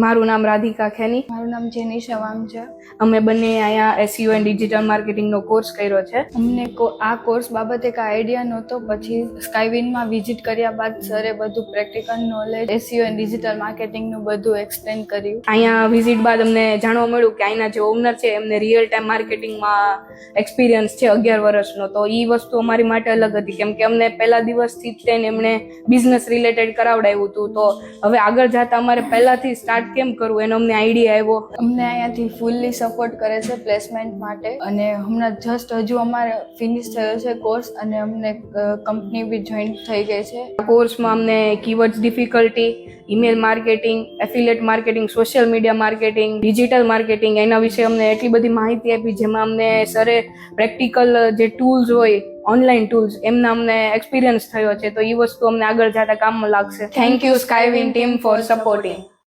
મારું નામ રાધિકા ખેની. મારું નામ જેનિશા વાંગ છે. અમે બંને અહીંયા SEO એન્ડ ડિજિટલ માર્કેટિંગનો કોર્સ કર્યો છે. અમને આ કોર્સ બાબતે એક આઈડિયા નહોતો, પછી સ્કાયવિનમાં વિઝિટ કર્યા બાદ સરે બધું practical knowledge SEO and digital માર્કેટિંગનું બધું એક્સપ્લેન કર્યું. અહીંયા વિઝિટ બાદ અમને જાણવા મળ્યું કે અહીંના જે ઓનર છે એમને રિયલ ટાઈમ માર્કેટિંગમાં એક્સપિરિયન્સ છે 11 વર્ષનો. તો એ વસ્તુ અમારી માટે અલગ હતી, કેમ કે અમને પહેલા દિવસથી જ તેને એમણે બિઝનેસ રિલેટેડ કરાવડાવ્યું હતું. તો હવે આગળ જતા અમારે પહેલાથી સ્ટાર્ટ કેમ કરવું એનો અમને આઈડિયા આવ્યો. અમને અહીંયાથી ફૂલ્લી સપોર્ટ કરે છે પ્લેસમેન્ટ માટે, અને હમણાં જસ્ટ હજુ અમારે ફિનિશ થયો છે કોર્સ, અને અમને કંપની બી જોઈન થઈ ગઈ છે. કોર્સમાં અમને keywords difficulty, email marketing, affiliate marketing, social media marketing, digital marketing, એના વિશે અમને એટલી બધી માહિતી આપી, જેમાં અમને સરે પ્રેક્ટિકલ જે ટૂલ્સ હોય ઓનલાઈન ટૂલ્સ એમના અમને એક્સપિરિયન્સ થયો છે. તો એ વસ્તુ અમને આગળ જતા કામમાં લાગશે. Thank you Skywin team for supporting.